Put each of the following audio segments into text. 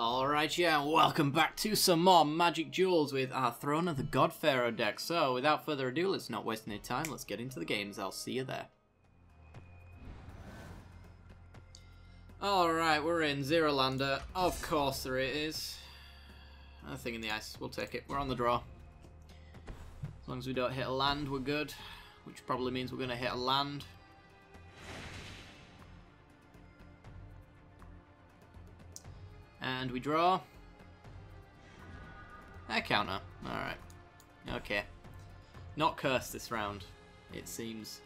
Alright, yeah, welcome back to some more Magic Duels with our Throne of the God Pharaoh deck. So, without further ado, let's not waste any time, let's get into the games. I'll see you there. Alright, we're in Zero Lander. Of course there it is. A thing in the ice, we'll take it. We're on the draw. As long as we don't hit a land, we're good. Which probably means we're going to hit a land. And we draw. A counter. Alright. Okay. Not cursed this round, it seems.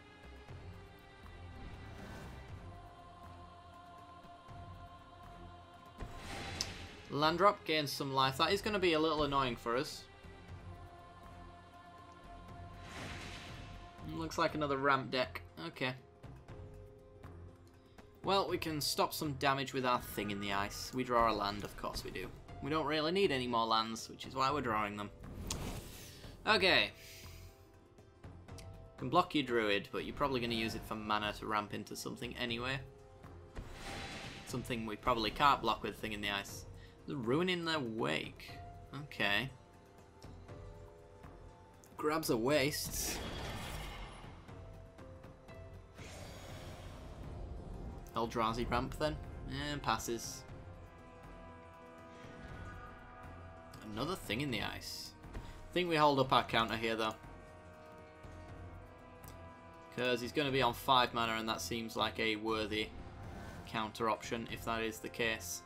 Land drop, gains some life. That is going to be a little annoying for us. Looks like another ramp deck. Okay. Well, we can stop some damage with our thing in the ice. We draw a land, of course we do. We don't really need any more lands, which is why we're drawing them. Okay. Can block your druid, but you're probably going to use it for mana to ramp into something anyway. Something we probably can't block with thing in the ice. The Ruin in their wake. Okay. Grabs a wastes. Eldrazi ramp then, and passes. Another thing in the ice. I think we hold up our counter here though, because he's going to be on 5 mana and that seems like a worthy counter option if that is the case.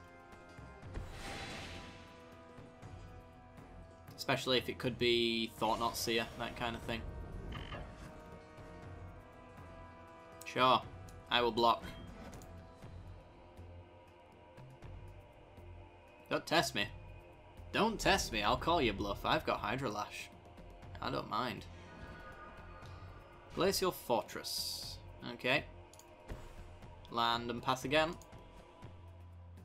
Especially if it could be Thought Not Seer, that kind of thing. Sure, I will block. Don't test me. Don't test me, I'll call you bluff. I've got Hydra Lash. I don't mind. Glacial Fortress. Okay. Land and pass again.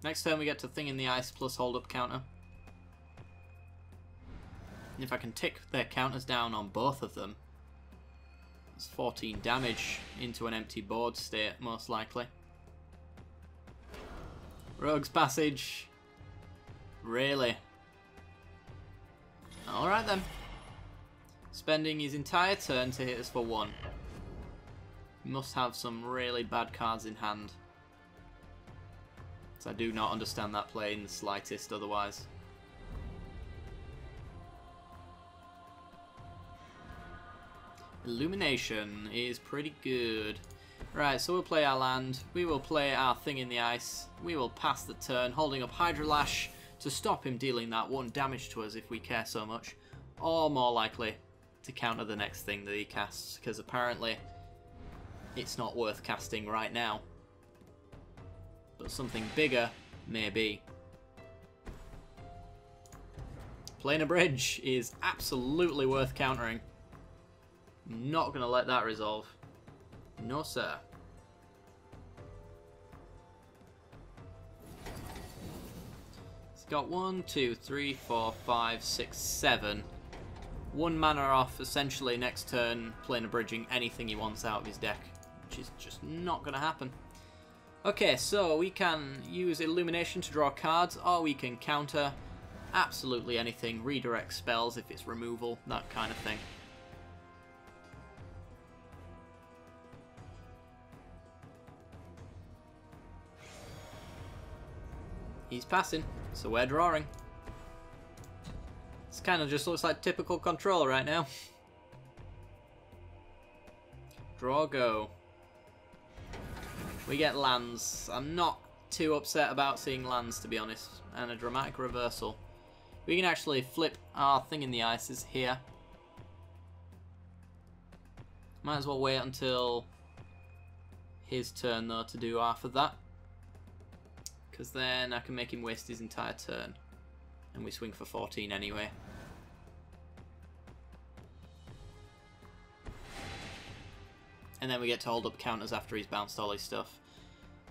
Next turn we get to Thing in the Ice plus hold up counter. And if I can tick their counters down on both of them, it's 14 damage into an empty board state, most likely. Rogue's Passage. Really? Alright then. Spending his entire turn to hit us for 1. Must have some really bad cards in hand. So I do not understand that play in the slightest otherwise. Illumination is pretty good. Right, so we'll play our land. We will play our thing in the ice. We will pass the turn, holding up Hydra Lash to stop him dealing that 1 damage to us if we care so much, or more likely to counter the next thing that he casts, because apparently it's not worth casting right now, but something bigger maybe. Playing a bridge is absolutely worth countering. Not going to let that resolve. No sir. Got 1, 2, 3, 4, 5, 6, 7. 1 mana off essentially next turn, playing a bridging anything he wants out of his deck, which is just not going to happen. Okay, so we can use Illumination to draw cards, or we can counter absolutely anything, redirect spells if it's removal, that kind of thing. He's passing, so we're drawing. This kind of just looks like typical control right now. Draw, go. We get lands. I'm not too upset about seeing lands, to be honest. And a dramatic reversal. We can actually flip our thing in the ices here. Might as well wait until his turn, though, to do half of that. Because then I can make him waste his entire turn. And we swing for 14 anyway. And then we get to hold up counters after he's bounced all his stuff.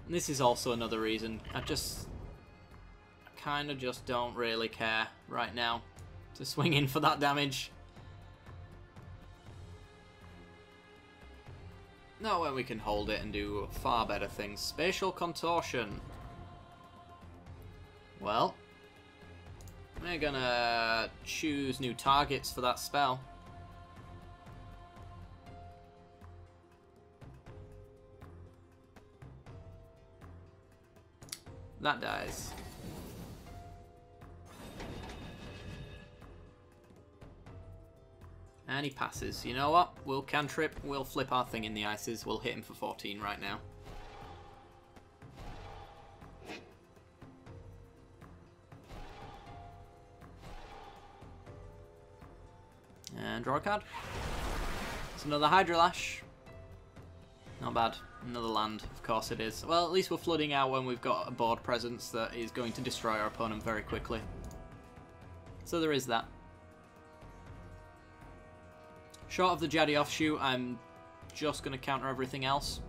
And this is also another reason. I kind of just don't really care right now to swing in for that damage. Not when we can hold it and do far better things. Spatial Contortion. Well, We're gonna choose new targets for that spell. That dies. And he passes. You know what? We'll cantrip. We'll flip our thing in the ices. We'll hit him for 14 right now. And draw a card. It's another Hydrolash. Not bad. Another land, of course it is. Well, at least we're flooding out when we've got a board presence that is going to destroy our opponent very quickly. So there is that. Short of the Jaddy Offshoot, I'm just going to counter everything else.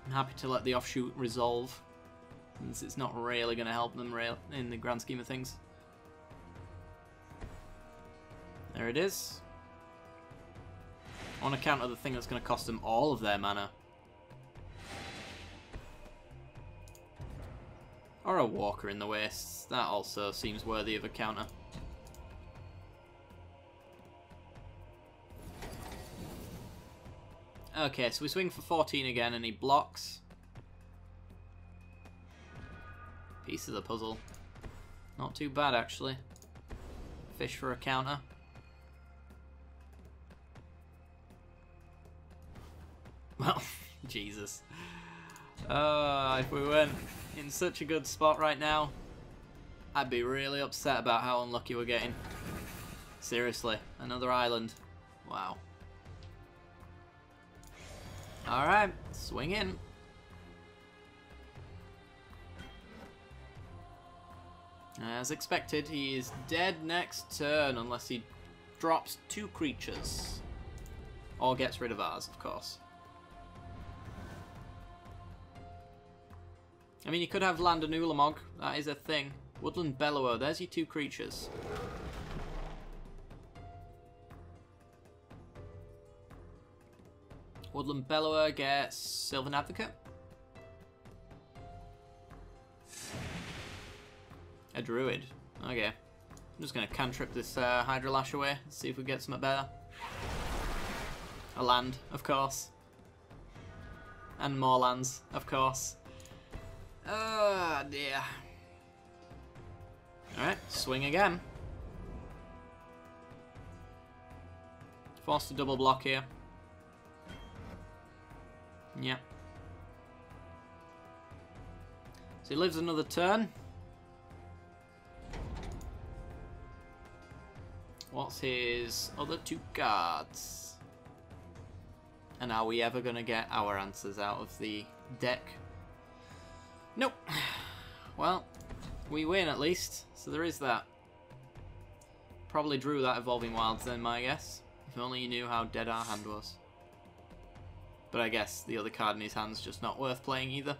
I'm happy to let the Offshoot resolve, since it's not really going to help them in the grand scheme of things. There it is. I want to counter the thing that's going to cost them all of their mana. Or a Walker in the Wastes. That also seems worthy of a counter. Okay, so we swing for 14 again and he blocks. Piece of the puzzle. Not too bad, actually. Fish for a counter. Well, Jesus. If we weren't in such a good spot right now, I'd be really upset about how unlucky we're getting. Seriously, another island. Wow. Alright, swing in. As expected, he is dead next turn unless he drops 2 creatures. Or gets rid of ours, of course. I mean, you could have land and Ulamog. That is a thing. Woodland Bellower. There's your 2 creatures. Woodland Bellower gets Sylvan Advocate. A Druid. Okay. I'm just going to cantrip this Hydrolash away. See if we get something better. A land, of course. And more lands, of course. Oh dear. Alright, swing again. Forced to double block here. Yeah. So he lives another turn. What's his other 2 cards? And are we ever going to get our answers out of the deck? Nope. Well, we win at least, so there is that. Probably drew that Evolving Wilds then, my guess. If only you knew how dead our hand was. But I guess the other card in his hand's just not worth playing either.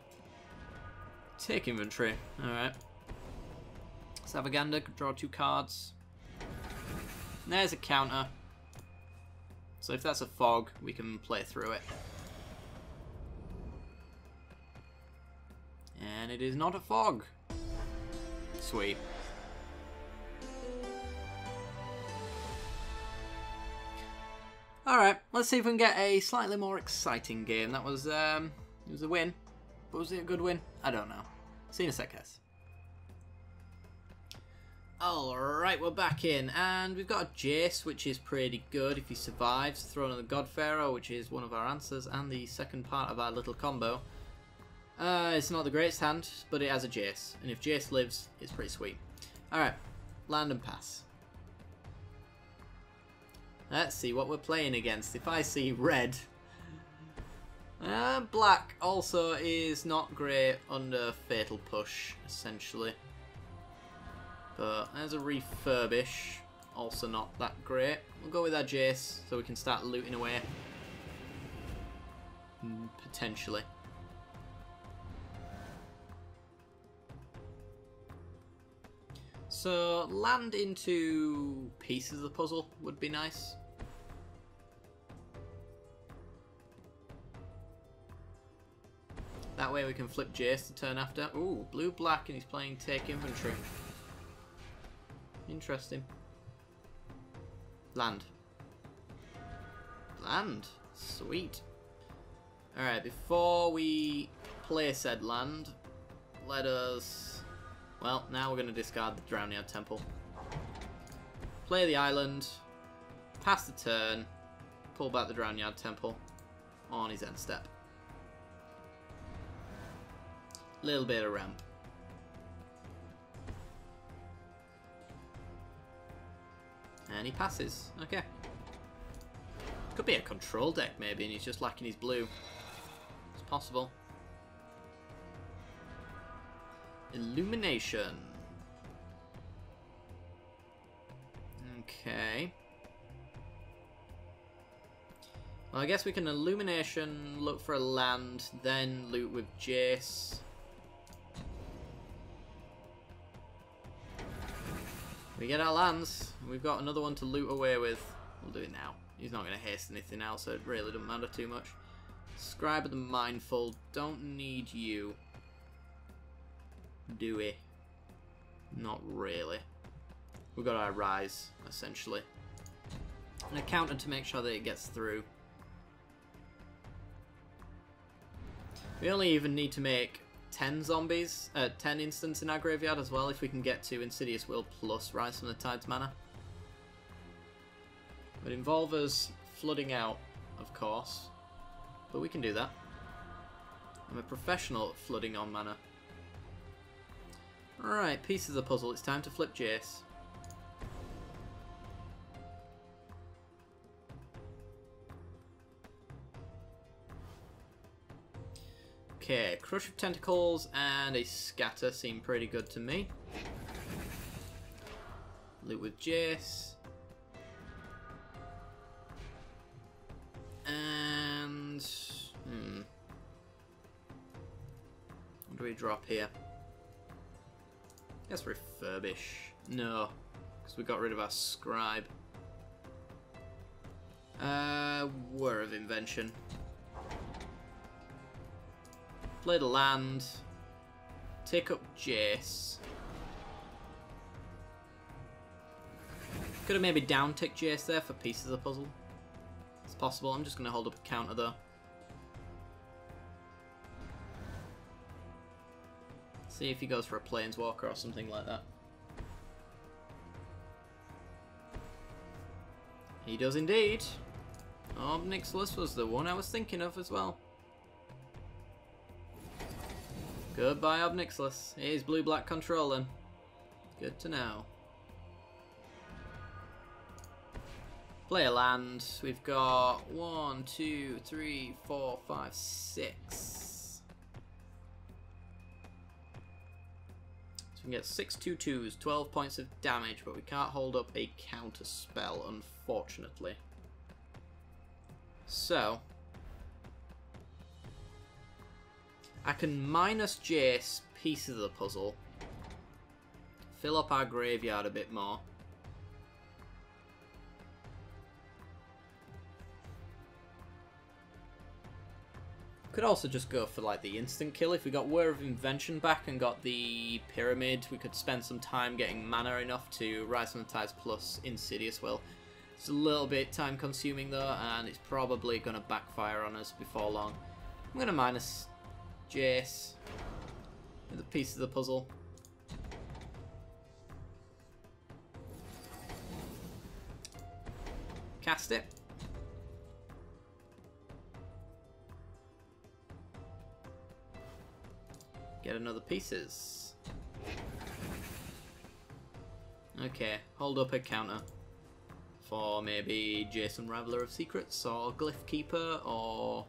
Take inventory. Alright. Savagander, draw 2 cards. And there's a counter. So if that's a fog, we can play through it. And it is not a fog. Sweet. Alright, let's see if we can get a slightly more exciting game. That was, it was a win. But was it a good win? I don't know. See you in a sec, guys. Alright, we're back in. And we've got a Jace, which is pretty good if he survives. Throne of the God Pharaoh, which is one of our answers. And the second part of our little combo. It's not the greatest hand, but it has a Jace. And if Jace lives, it's pretty sweet. Alright, land and pass. Let's see what we're playing against. If I see red... black also is not great under Fatal Push, essentially. But there's a Refurbish. Also not that great. We'll go with our Jace, so we can start looting away. Potentially. So, land into pieces of the puzzle would be nice. That way way we can flip Jace the turn after. Ooh, blue-black, and he's playing take infantry. Interesting. Land. Land. Sweet. Alright, before we play said land, let us... Well, now we're going to discard the Drownyard Temple. Play the island, pass the turn, pull back the Drownyard Temple on his end step. Little bit of ramp. And he passes. Okay. Could be a control deck maybe, and he's just lacking his blue. It's possible. Illumination. Okay. Well, I guess we can Illumination, look for a land, then loot with Jace. We get our lands. We've got another one to loot away with. We'll do it now. He's not going to haste anything else, so it really doesn't matter too much. Scribe of the Mindful. Don't need you. Do we? Not really. We've got our Rise, essentially. And a counter to make sure that it gets through. We only even need to make 10 zombies, 10 instants in our graveyard as well, if we can get to Insidious Will plus Rise from the Tides mana. It would involve us flooding out, of course, but we can do that. I'm a professional at flooding on mana. Alright, pieces of the puzzle, it's time to flip Jace. Okay, Crush of Tentacles and a Scatter seem pretty good to me. Loot with Jace. And... what do we drop here? I guess Refurbish. No, because we got rid of our Scribe. Whir of Invention. Play the land. Take up Jace. Could have maybe down-ticked Jace there for pieces of the puzzle. It's possible. I'm just going to hold up a counter though. See if he goes for a Planeswalker or something like that. He does indeed. Obnixilis was the one I was thinking of as well. Goodbye, Obnixilis. Here's blue-black control then. Good to know. Play a land. We've got 1, 2, 3, 4, 5, 6. So we can get 6 2/2s, 12 points of damage, but we can't hold up a counter spell, unfortunately. So I can minus Jace pieces of the puzzle, fill up our graveyard a bit more. Could also just go for like the instant kill. If we got Whir of Invention back and got the Pyramid, we could spend some time getting mana enough to Rise from the Tides plus Insidious Will. It's a little bit time consuming though, and it's probably going to backfire on us before long. I'm going to minus Jace with a piece of the puzzle. Cast it. Get another pieces. Okay, hold up a counter for maybe Jason Raveler of Secrets or Glyph Keeper or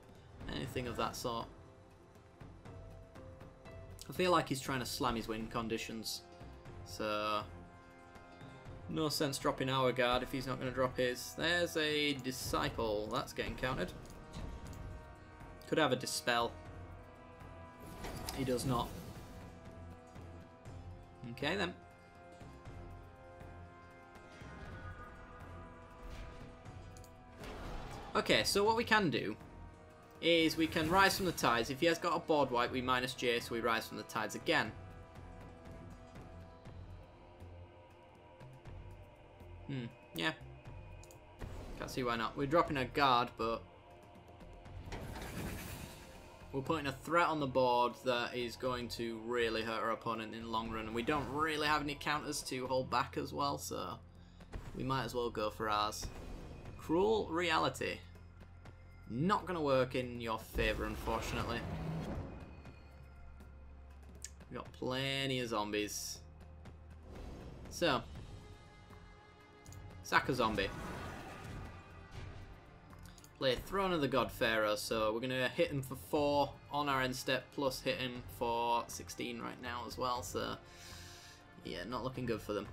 anything of that sort. I feel like he's trying to slam his win conditions, so no sense dropping our guard if he's not going to drop his. There's a Disciple, that's getting countered. Could have a Dispel. He does not. Okay then. Okay, so what we can do is we can rise from the tides. If he has got a board wipe, we minus J, so we rise from the tides again. Yeah. Can't see why not. We're dropping a guard, but we're putting a threat on the board that is going to really hurt our opponent in the long run. And we don't really have any counters to hold back as well, so we might as well go for ours. Cruel Reality. Not going to work in your favour, unfortunately. We've got plenty of zombies. So, sack a zombie. Play Throne of the God Pharaoh, so we're going to hit him for 4 on our end step, plus hit him for 16 right now as well, so yeah, not looking good for them.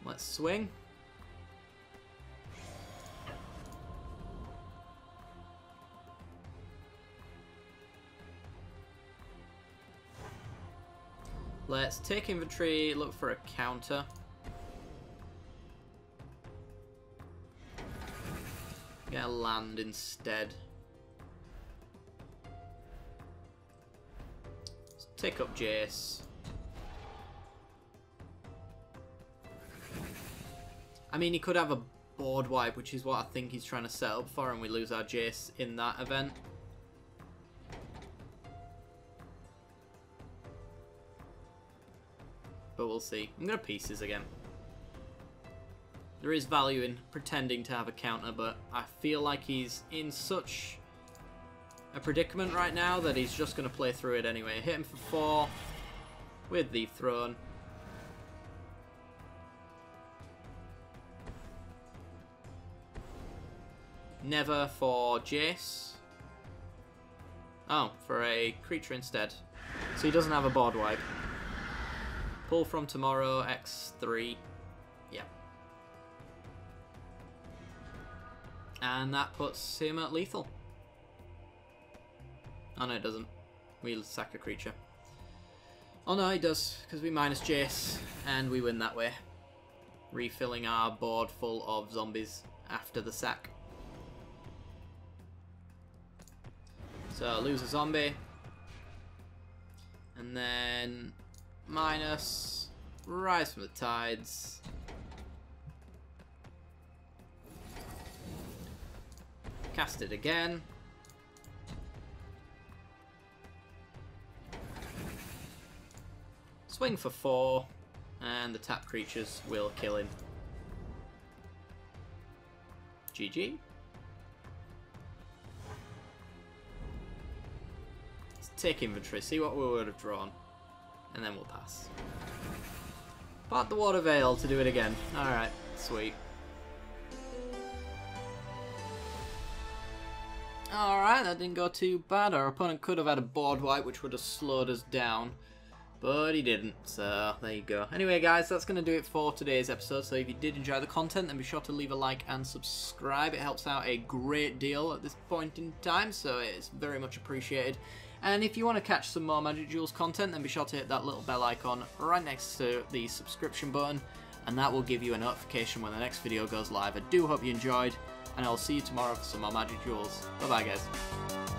Let's swing. Let's take infantry, look for a counter. Get a land instead. Let's take up Jace. I mean, he could have a board wipe, which is what I think he's trying to set up for, and we lose our Jace in that event. But we'll see. I'm going to pieces again. There is value in pretending to have a counter, but I feel like he's in such a predicament right now that he's just going to play through it anyway. Hit him for 4 with the throne. Never for Jace. Oh, for a creature instead. So he doesn't have a board wipe. Pull from tomorrow, X3. Yeah. And that puts him at lethal. Oh no, it doesn't. We'll sack a creature. Oh no, it does, because we minus Jace, and we win that way. Refilling our board full of zombies after the sack. So, lose a zombie. And then minus, rise from the tides. Cast it again. Swing for 4, and the tap creatures will kill him. GG. Let's take inventory, see what we would have drawn, and then we'll pass. Part the Water Veil to do it again. Alright, sweet. Alright, that didn't go too bad. Our opponent could have had a board wipe, which would have slowed us down. But he didn't, so there you go. Anyway, guys, that's going to do it for today's episode. So if you did enjoy the content, then be sure to leave a like and subscribe. It helps out a great deal at this point in time, so it's very much appreciated. And if you want to catch some more Magic Duels content, then be sure to hit that little bell icon right next to the subscription button, and that will give you a notification when the next video goes live. I do hope you enjoyed, and I'll see you tomorrow for some more Magic Duels. Bye-bye, guys.